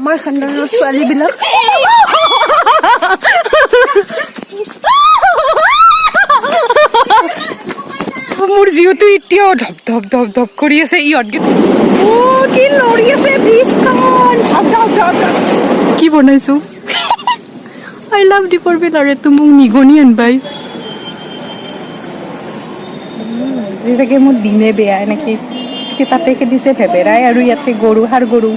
আমাৰ খানদানৰ ছোৱালীবিলাক মোৰ জিওটো এতিয়াও ধপ ধপ ধপ ধপ কৰি আছে ইহঁত কি লৰি আছে ব্ৰিজখন কি বনাইছো I love Deepor Beel আৰু এইটো মোক নিগনি আনবাই চাগে মোৰ দিনে বেয়া এনেকে তাতে খেদিছে ভেবেৰাই আৰু ইয়াতে গৰু সাৰ গৰু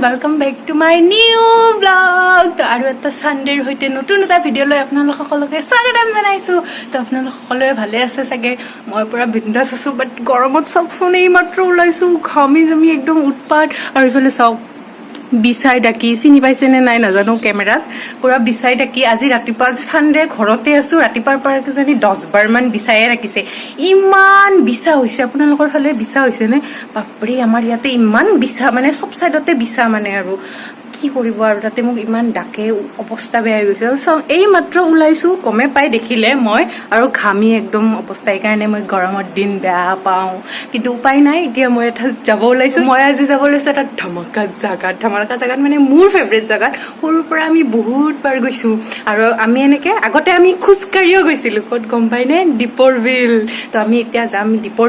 Welcome back to my new vlog. তো আৰু এটা সানডেৰ হৈতে নতুন এটা ভিডিও লৈ আপোনালোক সকলোকে স্বাগতম জনাইছো তো আপোনালোক সকলোৱে ভালে আছে চাগে মই পুৰা বিন্দাছ আছো বাট গৰমত চকচোন এই মাত্ৰ ওলাইছো ঘামি জমি একদম উৎপাত আৰু ইফালে চাওক বিছাই ডাকি চিনি পাইছে নে নাই নাজানো কেমেৰাত পুৰা বিছাই ডাকি আজি ৰাতিপুৱা আজি সানডে ঘৰতে আছো ৰাতিপুৱাৰ পৰা কিজানি 10 বাৰ মান বিছায়ে ৰাখিছে ইমান বিছা হৈছে আপোনালোকৰ ফালে বিছা হৈছে নে বাপৰে আমাৰ ইয়াতে ইমান বিছা মানে সব সাইডতে বিছা মানে আৰু কি কৰিব আৰু তাতে মোক ইমান ডাকে অৱস্থা বেয়া হৈ গৈছে আৰু এই মাত্ৰ ওলাইছো কমে পাই দেখিলে মই আৰু ঘামি একদম অৱস্থা এই কাৰণে মই গৰমৰ দিন বেয়া পাওঁ কিন্তু উপায় নাই এতিয়া মই এটা যাব ওলাইছো মই আজি যাব লৈছো এটা ধমাকা জাগাত মানে মোৰ ফেভৰেট জাগাত সৰুৰ পৰা আমি বহুত বাৰ গৈছো আৰু আমি এনেকে আগতে আমি খুজকাঢ়িও গৈছিলো ক'ত গম পাইনে দীপৰ বিল তো আমি এতিয়া যাম দীপৰ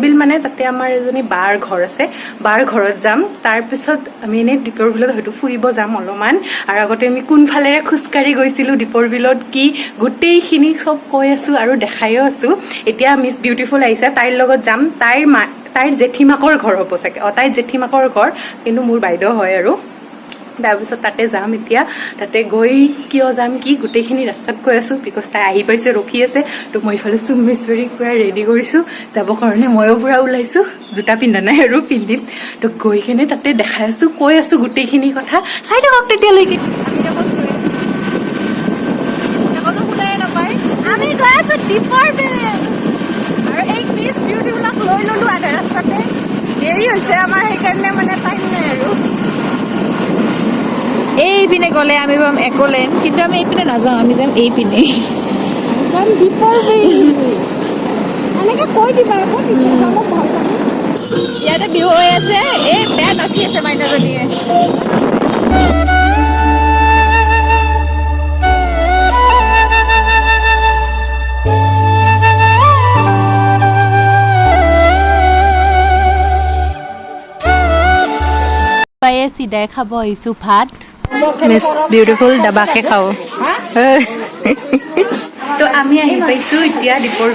বিল মানে তাতে আমাৰ এজনী বাৰ ঘৰ আছে বাৰ ঘৰত যাম তাৰ পিছত আমি এনে দীপৰ বিলত হয়তো ফুৰিব যাম অলপমান আৰু আগতে আমি কোনফালেৰে খুজকাঢ়ি গৈছিলো দীপৰ বিলত কি গোটেইখিনি সব কৈ আছো আৰু দেখাইও আছো এতিয়া মিছ বিউটিফুল আহিছে তাইৰ লগত যাম তাইৰ জেঠিমাকৰ ঘৰ হ'ব চাগে তাইৰ জেঠিমাকৰ ঘৰ কিন্তু মোৰ বাইদেউ হয় আৰু তাৰপিছত তাতে যাম এতিয়া তাতে গৈ কিয় যাম কি গোটেইখিনি ৰাস্তাত কৈ আছো বিকজ তাই আহি পাইছে ৰখি আছে তো মই ইফালে চুমেশ্বৰী পুৰা ৰেডি কৰিছো যাবৰ কাৰণে ময়ো পুৰা ওলাইছো জোতা পিন্ধা নাই আৰু পিন্ধিম তো গৈ কিনে তাতে দেখাই আছো কৈ আছো গোটেইখিনি কথা চাই থাকক তেতিয়ালৈকে আমি গৈ আছো দীপৰ বিল আৰু এই মিছ বিউটিফুলক লৈ ললো আধা ৰাস্তাতে দেৰি হৈছে আমাৰ সেইকাৰণে মানে টাইম নাই আৰু এইপিনে গ'লে আমি পাম একলেন কিন্তু আমি এইপিনে নাযাওঁ আমি যাম এইপিনে দীপৰ বিল এনেকে কৈ দিবা আকৌ ইয়াতে বিহু হৈ আছে এই বেয়া নাচি আছে মাইনাজনীয়ে পায়ে চিধাই খাব আহিছো ভাত মিছ বিউটিফুল দাবাকে খাওঁ তো আমি আহি পাইছো এতিয়া দীপৰ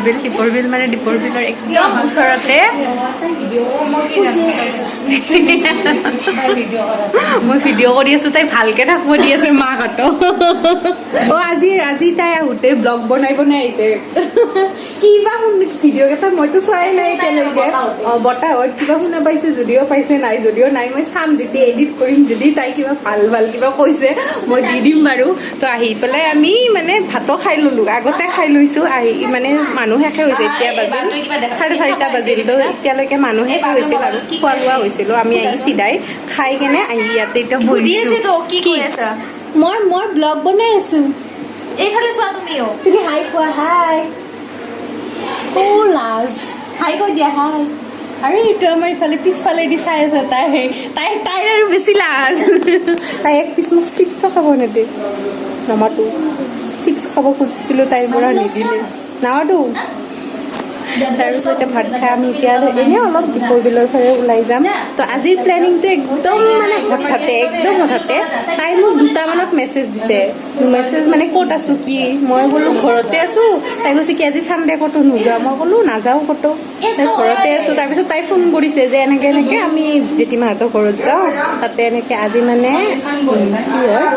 বিল মানে দীপৰ বিলৰ একদম ওচৰতে মই ভিডিঅ' কৰি আছো তাই ভালকে থাকিব দি আছে মাহঁতক আজি তাই আহোঁতে ব্লগ বনাই আহিছে কিবা ভিডিঅ' কেইটা মইতো চোৱাই নাই এতিয়ালৈকে বতাহত কিবা শুনা পাইছে যদিও পাইছে নাই যদিও নাই মই চাম যেতিয়া এডিট কৰিম যদি তাই কিবা ভাল কিবা কৈছে মই দি দিম বাৰু তো আহি পেলাই আমি মানে ভাতো খাই ললো আগতে খাই লৈছো আহি মানে মানুহ শেষে হৈছে এতিয়া বাজিল 4:30 বাজিল তো এতিয়ালৈকে মানুহ শেষ হৈছিল আৰু খোৱা লোৱা হৈছিলো আমি আহি চিধাই খাই কেনে আহি ইয়াতে এতিয়া বহিছো মই ব্লগ বনাই আছো এইফালে চোৱা তুমি হাই কোৱা হাই লাজ হাই কৈ দিয়া হাই আৰু এইটো আমাৰ ইফালে পিছফালে দি চাই আছে তাইৰ আৰু বেছি লাজ তাই এক পিছ মোক চিপছ খাব নেদে নামাতো চিপছ খাব খুজিছিলো তাইৰ পৰা নিদিলে নামাতো তাৰপিছত এতিয়া ভাত খাই আমি এতিয়া এনেই অলপ দীপৰ বিলৰ ফালে ওলাই যাম তো আজিৰ প্লেনিংটো একদম মানে হঠাতে তাই মোক 2টামানত মেছেজ দিছে মেছেজ মানে ক'ত আছো কি মই ক'লো ঘৰতে আছো তাই কৈছে কি আজি চানডে ক'তো নোযোৱা মই ক'লো নাযাওঁ ক'তো ঘৰতে আছো তাৰপিছত তাই ফোন কৰিছে যে এনেকে আমি জেঠিমাহঁতৰ ঘৰত যাওঁ তাতে এনেকে আজি মানে কি হয়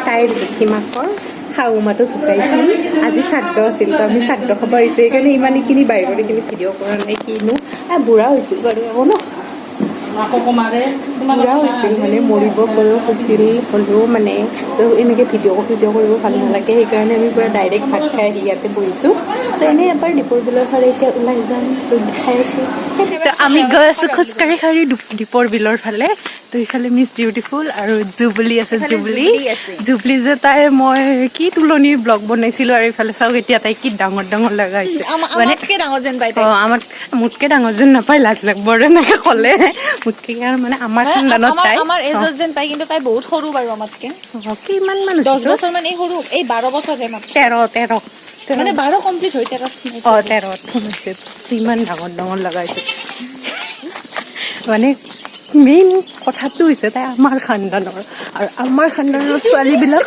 তাইৰ জেঠিমাকৰ শাহুমাটো ঢুকাইছিল আজি শ্ৰাদ্ধ আছিল তো আমি শ্ৰাদ্ধ খাব আহিছোঁ সেইকাৰণে ইমানখিনি বাহিৰত এইখিনি ভিডিঅ' কৰা নাই কিনো বুঢ়া হৈছিল বাৰু আকৌ ন পুৰা হৈছিল মানে মৰিব হৈছিল হ'লেও মানে তো এনেকৈ ভিডিঅ' কৰিব ভাল নালাগে সেইকাৰণে আমি পুৰা ডাইৰেক্ট ভাত খাই আহি ইয়াতে বহিছোঁ তো এনেই এবাৰ দীপৰ বিলৰ ফালে এতিয়া ওলাই যাম তো দেখাই আছোঁ আমি গৈ আছোঁ খোজকাঢ়ি দীপৰ বিলৰ ফালে তো ইফালে মিছ বিউটিফুল আৰু জুবলি আছে জুবলি যে তাই মই কি তুলনিৰ ব্লগ বনাইছিলোঁ আৰু ইফালে চাওক এতিয়া তাই কি ডাঙৰ লগা হৈছে মানে ডাঙৰ যেন পাই আমাক মোতকে ডাঙৰ যেন নাপায় লাজ লাগব এনেকে ক'লে মোতকে আৰু মানে আমাৰ খানদানত তাই আমাৰ এজৰ যেন পাই কিন্তু তাই বহুত সৰু বাৰু আমাতকে কিমান মান 10 বছৰ মান এই সৰু এই 12 বছৰহে মাত্ৰ 13 মানে 12 কমপ্লিট হৈ 13 হৈছে ইমান ডাঙৰ লগাইছে মানে মেইন কথাটো হৈছে তাই আমাৰ খানদানৰ আৰু আমাৰ খানদানৰ ছোৱালীবিলাক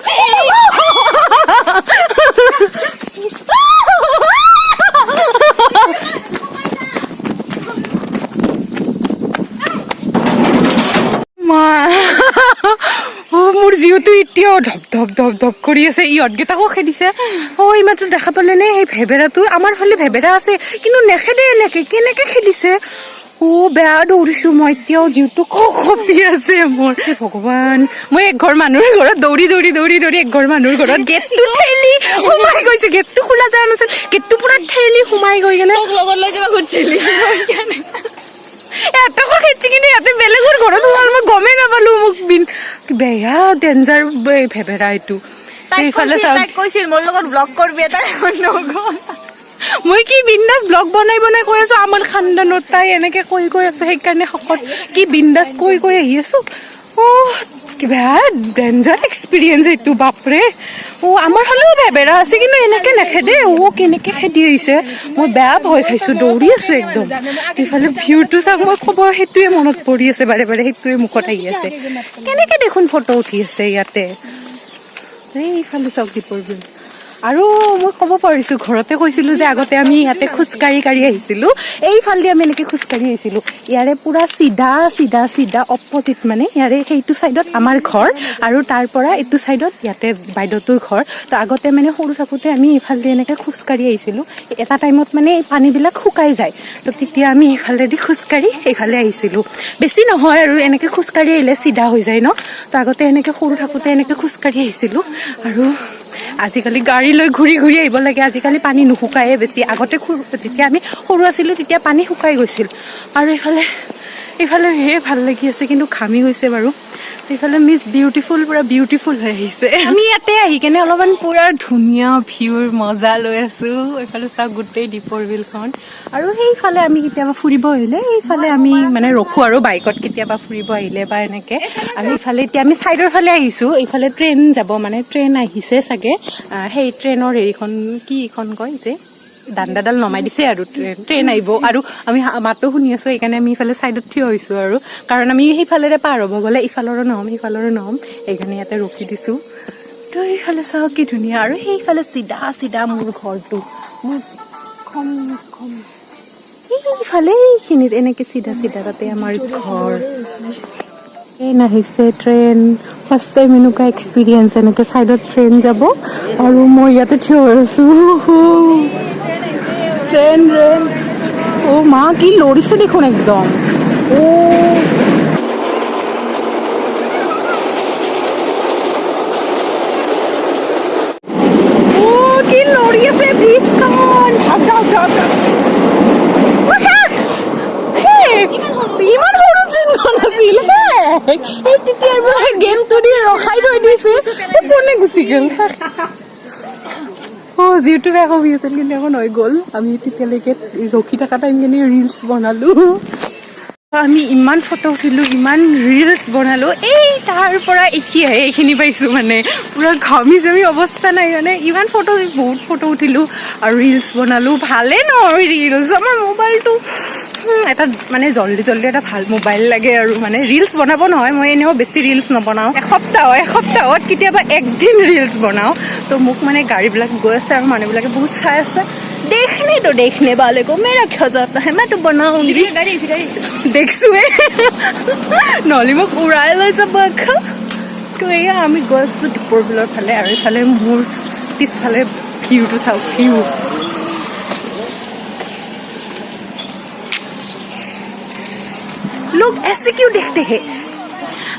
মোৰ জিউটো এতিয়াও ধপ কৰি আছে ইহঁতকেইটাকো খেদিছে ইমানটো দেখা পালে নে সেই ভেবেৰাটো আমাৰ ফালে ভেবেৰা আছে কিন্তু নেখেদে কেনেকে খেদিছে বেয়া দৌৰিছো মই এতিয়াও জিউটো কপি আছে মোৰ ভগৱান মই এক ঘৰ মানুহৰ ঘৰত দৌৰি এক ঘৰ মানুহৰ ঘৰত গেটটো ঠেলি সোমাই গৈছো গেটটো খোলা যোৱা নাছিল গেটটো পুৰা ঠেলি সোমাই গৈ কেনে লগত লৈ যাব খুজিছিলি এটাকো খেদিছে কিন্তু ইয়াতে বেলেগৰ ঘৰত সোমাল মই গমেই নাপালো মোক বেয়া ডেঞ্জাৰ ভেবেৰা এইটো সেইফালে কৈছিল মোৰ লগত ব্লগ কৰবি এটা মই কি বিন্দাস ব্লগ বনাই কৈ আছো আমাৰ খানদানত তাই এনেকে কৈ আছে সেইকাৰণে শকত কি বিন্দাস কৈ আহি আছো কিবা ডেঞ্জাৰ এক্সপিৰিয়েঞ্চ এইটো বাপৰে আমাৰ ফালেও ভেবেৰা আছে কিন্তু এনেকে নেখেদে কেনেকে খেদি আহিছে মই বেয়া ভয় খাইছো দৌৰি আছো একদম ইফালে ভিউটো চাওক মই ক'ব সেইটোৱে মনত পৰি আছে বাৰে সেইটোৱে মুখত আহি আছে কেনেকে দেখোন ফটো উঠি আছে ইয়াতে এইফালে চাওক দীপৰ বিল আৰু মই ক'ব পাৰিছো ঘৰতে কৈছিলো যে আগতে আমি ইয়াতে খোজকাঢ়ি আহিছিলো এইফালে আমি এনেকে খোজকাঢ়ি আহিছিলো ইয়াৰে পুৰা চিধা অপজিট মানে ইয়াৰে সেইটো চাইডত আমাৰ ঘৰ আৰু তাৰ পৰা এইটো চাইডত ইয়াতে বাইদেউটোৰ ঘৰ তো আগতে মানে সৰু থাকোতে আমি এইফালে এনেকে খোজকাঢ়ি আহিছিলো এটা টাইমত মানে এই পানীবিলাক শুকাই যায় তো তেতিয়া আমি এইফালেদি খোজকাঢ়ি এইফালে আহিছিলো বেছি নহয় আৰু এনেকে খোজকাঢ়ি আহিলে চিধা হৈ যায় ন তো আগতে এনেকে সৰু থাকোতে এনেকে খোজকাঢ়ি আহিছিলো আৰু আজিকালি গাড়ী লৈ ঘূৰি আহিব লাগে আজিকালি পানী নুশুকায়ে বেছি আগতে যেতিয়া আমি সৰু আছিলো তেতিয়া পানী শুকাই গৈছিল আৰু এইফালে ভাল লাগি আছে কিন্তু ঘামি গৈছে বাৰু এইফালে মিছ বিউটিফুল পুৰা বিউটিফুল হৈ আহিছে আমি ইয়াতে আহি কেনে অলপমান পুৰা ধুনীয়া ভিউৰ মজা লৈ আছো এইফালে চাওক গোটেই দীপৰ বিলখন আৰু সেইফালে আমি কেতিয়াবা ফুৰিব আহিলে এইফালে আমি মানে ৰখো আৰু বাইকত কেতিয়াবা ফুৰিব আহিলে বা এনেকে আমি এইফালে এতিয়া আমি চাইডৰ ফালে আহিছো এইফালে ট্ৰেইন যাব মানে ট্ৰেইন আহিছে চাগে সেই ট্ৰেইনৰ হেৰিখন কি এখন কয় যে দাণ্ডাডাল নমাই দিছে আৰু ট্ৰেইন আহিব আৰু আমি মাতো শুনি আছো সেইকাৰণে আমি ইফালে চাইডত থিয় হৈছো আৰু কাৰণ আমি সেইফালেৰে পাৰ হ'ব গ'লে ইফালৰো নহ'ম সেইকাৰণে ইয়াতে ৰখি দিছো তো এইফালে চাওক কি ধুনীয়া আৰু সেইফালে চিধা মোৰ ঘৰটো এইফালে এইখিনিত এনেকে চিধা তাতে আমাৰ ঘৰ ট্ৰেইন আহিছে ট্ৰেইন ফাৰ্ষ্ট টাইম এনেকুৱা এক্সপিৰিয়েঞ্চ এনেকে চাইডত ট্ৰেইন যাব আৰু মই ইয়াতে থিয় হৈ আছো ট্ৰেইন মা কি লৰিছে দেখোন একদম কি লৰি আছে ব্ৰিজখন ইমান সৰু ট্ৰেইনখন আছিল তেতিয়া গেটটো দি ৰখাই থৈ দিছে কোনে গুচি গ'ল যিহেতু বেয়া কবি আছিল কিন্তু এখন হৈ গ'ল আমি তেতিয়ালৈকে ৰখি থকা টাইমখিনি ৰিলচ বনালো আমি ইমান ফটো উঠিলো ইমান ৰিলচ বনালো এই তাৰ পৰা এতিয়াহে এইখিনি পাইছো মানে পুৰা ঘামি জামি অৱস্থা নাই মানে ইমান বহুত ফটো উঠিলো আৰু ৰিলচ বনালো ভালে নহয় ৰিলচ আমাৰ মোবাইলটো এটা মানে জল্দি এটা ভাল মোবাইল লাগে আৰু মানে ৰিলচ বনাব নহয় মই এনেও বেছি ৰিলচ নবনাও এসপ্তাহত কেতিয়াবা একদিন ৰিলচ বনাও তো মোক মানে গাড়ীবিলাক গৈ আছে আৰু মানুহবিলাকে বহুত চাই আছে देखने वाले को मेरा क्या जाता है मैं तो बनाऊंगी देखছোৱে নহ'লে মোক উৰাই লৈ যাব তো এয়া আমি গৈ আছো দীপৰ বিলৰ ফালে আৰু এইফালে মোৰ পিছফালে ভিউটো চাওক ভিউ লোক ऐसे क्यों देखते हैं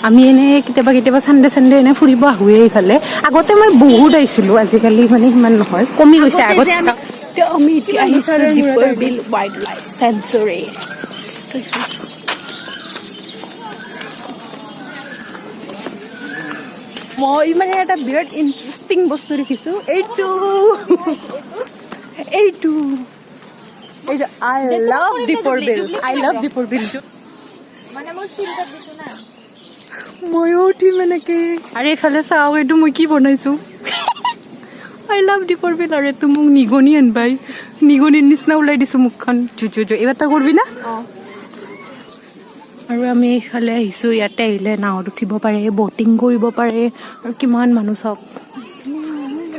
আমি এনে কেতিয়াবা সানডে এনে ফুৰিব আহোৱে এইফালে আগতে মই বহুত আহিছিলোঁ আজিকালি মানে সিমান নহয় কমি গৈছে আগতে আমি এতিয়া আহিছোঁ দীপৰ বিল ৱাইল্ড লাইফ চেঞ্চুৰী মই মানে এটা বিৰাট ইণ্টাৰেষ্টিং বস্তু দেখিছোঁ এইটো আই লাভ দীপৰ বিল মানে মোৰ চিন্তা দিছো না ময়ো উঠিম এনেকে আৰু এইফালে চাওঁ এইটো মই কি বনাইছোঁ আই লাভ দীপৰ বিল আৰু এইটো মোক নিগনি আনবাই নিগনিৰ নিচিনা ওলাই দিছোঁ মুখখন জু এইবাৰ তই কৰিবি না আৰু আমি এইফালে আহিছোঁ ইয়াতে আহিলে নাৱত উঠিব পাৰে বটিং কৰিব পাৰে আৰু কিমান মানুহ চাওক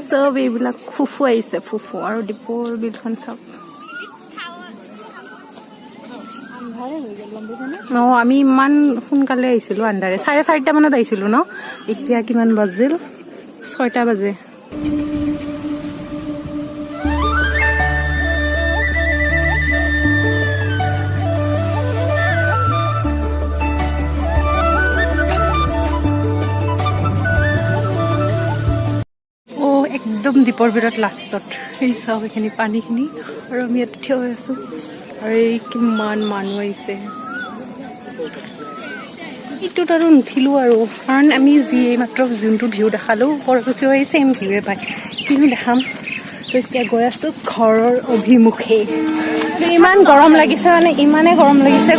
চব এইবিলাক ফুফু আহিছে ফুফু আৰু দীপৰ বিলখন চাওক আমি ইমান সোনকালে আহিছিলোঁ আন্ধাৰে 4:30 মানত আহিছিলোঁ ন এতিয়া কিমান বাজিল 6টা বাজে একদম দীপৰ বিলত লাষ্টত এই চাওক এইখিনি পানীখিনি আৰু আমি ইয়াত থিয় হৈ আছোঁ আৰু এই কিমান মানুহ আহিছে এইটোত আৰু নুঠিলোঁ আৰু কাৰণ আমি যি মাত্ৰ যোনটো ভিউ দেখালোঁ ওপৰত উঠি আহি ছেইম ভিউৱে পায় কিন্তু দেখাম তো এতিয়া গৈ আছোঁ ঘৰৰ অভিমুখে ইমান গৰম লাগিছে মানে ইমানেই গৰম লাগিছে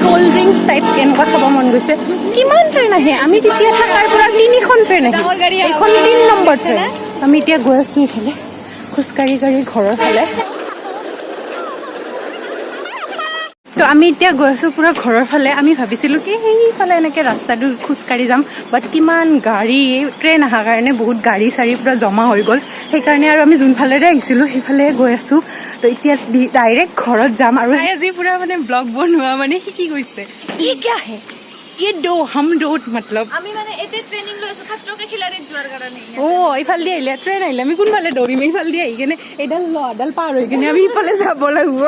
ক'ল্ড ড্ৰিংকছ টাইপ কেনেকুৱা খাব মন গৈছে কিমান ট্ৰেইন আহে আমি তেতিয়া থাকাৰ পৰা 3খন ট্ৰেইন আহে এইখন 3 নম্বৰ ট্ৰেইন আমি এতিয়া গৈ আছোঁ এইফালে খোজকাঢ়ি ঘৰৰ ফালে তো আমি এতিয়া গৈ আছোঁ পুৰা ঘৰৰ ফালে আমি ভাবিছিলোঁ কি সেইফালে এনেকৈ ৰাস্তাটো খোজকাঢ়ি যাম বাট কিমান গাড়ী ট্ৰেইন অহাৰ কাৰণে বহুত গাড়ী চাৰি পুৰা জমা হৈ গ'ল সেইকাৰণে আৰু আমি যোনফালেৰে আহিছিলোঁ সেইফালে গৈ আছোঁ তো এতিয়া ডাইৰেক্ট ঘৰত যাম আৰু আজি পুৰা মানে ব্লগ বনোৱা মানে শিকি গৈছে ই কিয়া হে ये हम दो मतलब আমি মানে এতে ট্ৰেনিং লৈছো খাত্ৰকে খিলাৰীত যোৱাৰ কাৰণে ইফাল দি আহিলে ট্ৰেইন আহিলে আমি কোনফালে দৌৰিম ইফাল দি আহি কিনে এইডাল লডাল পাৰ হৈ কিনে আমি ইফালে যাব লাগিব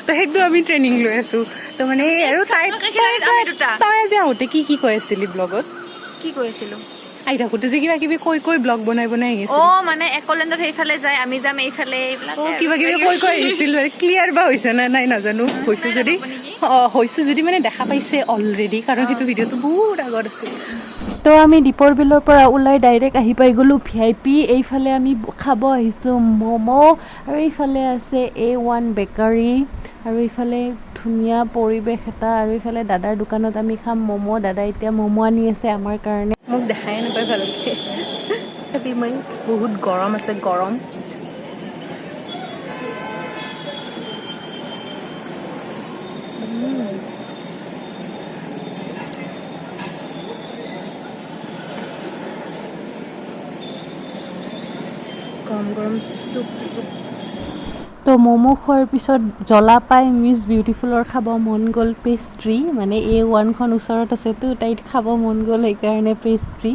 তো সেইটো আমি ট্ৰেইনিং লৈ আছো তো মানে আৰু তাই আজি আহোঁতে কি কৈ আছিলি ব্লগত কি কৈ আছিলো আহি থাকোঁতে যে কিবা কিবি কৈ ব্লগ বনাই আহিছিল মানে একলেণ্ডত সেইফালে যায় আমি যাম এইফালে এইবিলাক কিবা কিবি কৈ আহিছিল ক্লিয়াৰ বা হৈছে নে নাই নাজানো হৈছে যদি মানে দেখা পাইছে অলৰেডি কাৰণ সেইটো ভিডিঅ'টো বহুত আগত আছিল তো আমি দীপৰ বিলৰ পৰা ওলাই ডাইৰেক্ট আহি পাই গ'লোঁ VIP এইফালে আমি খাব আহিছোঁ ম'ম' আৰু এইফালে আছে A1 বেকাৰী আৰু এইফালে ধুনীয়া পৰিৱেশ এটা আৰু এইফালে দাদাৰ দোকানত আমি খাম ম'ম' দাদা এতিয়া ম'ম' আনি আছে আমাৰ কাৰণে মোক দেখাই নাপায় ভালকৈ তথাপি মই বহুত গৰম আছে গৰম গৰম চুপ তো ম'ম' খোৱাৰ পিছত জ্বলা পাই মিছ বিউটিফুলৰ খাব মন গ'ল পেষ্ট্ৰি মানে A1খন ওচৰত আছেতো তাইত খাব মন গ'ল সেইকাৰণে পেষ্ট্ৰি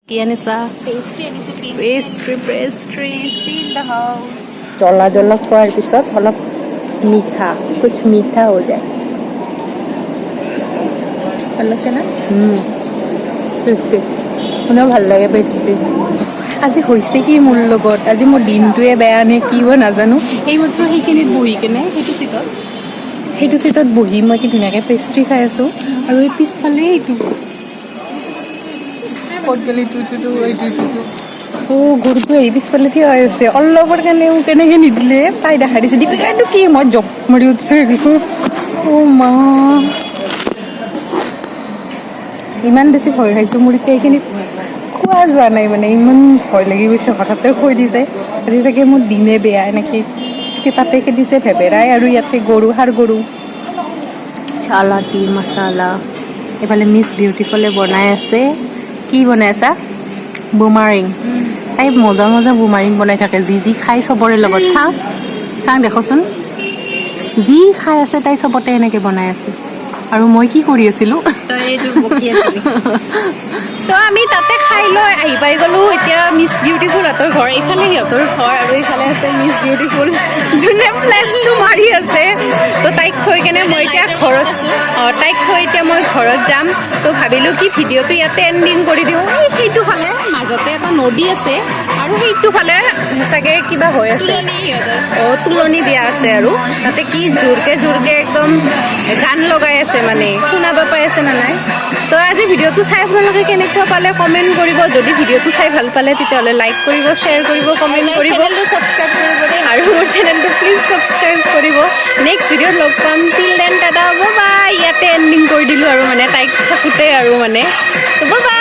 কি আনিছা পেষ্ট্ৰি ইন দ্য হাউচ জ্বলা খোৱাৰ পিছত অলপ মিঠা কুছ মিঠা হৈ যায় ভাল লাগছে না পেষ্ট্ৰি শুনেও ভাল লাগে পেষ্ট্ৰি আজি হৈছে কি মোৰ লগত আজি মোৰ দিনটোৱে বেয়া নে কি হয় নাজানো এইমাত্ৰ সেইখিনিত বহি কেনে সেইটো চিটত বহি মই কি ধুনীয়াকৈ পেষ্ট্ৰি খাই আছোঁ আৰু এই পিছফালে এইটো গৰুটো এই পিছফালে থিয় হৈ আছে অলপৰ কাৰণে কেনেকৈ নিদিলে তাই দেখা দিছে দীপিকাটো কি মই জব মাৰি উঠিছোঁ মা ইমান বেছি ভয় খাইছোঁ মোৰ এতিয়া এইখিনি খোৱা যোৱা নাই মানে ইমান ভয় লাগি গৈছে হঠাতে কৈ দিছে আজি চাগে মোৰ দিনে বেয়া এনেকৈ তাতে খেদিছে ভেবেৰাই আৰু ইয়াতে সাৰ গৰু চালাটি মচালা এইফালে মিছ বিউটিফুলে বনাই আছে কি বনাই আছা বুমাৰিং তাই মজা বুমাৰিং বনাই থাকে যি খাই চবৰে লগত চাওঁ দেখোচোন যি খাই আছে তাই চবতে এনেকৈ বনাই আছে আৰু মই কি কৰি আছিলোঁ তো আমি তাতে খাই লৈ আহি পাই গ'লো এতিয়া মিছ বিউটিফুলহঁতৰ ঘৰ এইফালে সিহঁতৰ ঘৰ আৰু এইফালে আছে মিছ বিউটিফুল যোনে ফ্লেক্সটো মাৰি আছে তো তাইক থৈ কেনে মই এতিয়া ঘৰত তাইক থৈ এতিয়া মই ঘৰত যাম তো ভাবিলোঁ কি ভিডিঅ'টো ইয়াতে এণ্ডিং কৰি দিওঁ এই সেইটো ফালে মাজতে এটা নদী আছে আৰু সেইটো ফালে চাগে কিবা হৈ আছে তুলনি দিয়া আছে আৰু তাতে কি জোৰকে একদম গান লগাই আছে মানে শুনাব পাই আছে নে নাই তো আজি ভিডিঅ'টো চাই আপোনালোকে কেনেকুৱা পালে কমেণ্ট কৰিব যদি ভিডিঅ'টো চাই ভাল পালে তেতিয়াহ'লে লাইক কৰিব শ্বেয়াৰ কৰিব কমেণ্ট কৰিব সাবস্ক্ৰাইব কৰিব দেই আৰু মোৰ চেনেলটো প্লিজ ছাবস্ক্ৰাইব কৰিব নেক্সট ভিডিঅ'ত লগ পাম টিল দেন টাটা বাই ইয়াতে এণ্ডিং কৰি দিলোঁ আৰু মানে তাইক থাকোঁতে আৰু মানে তো বাই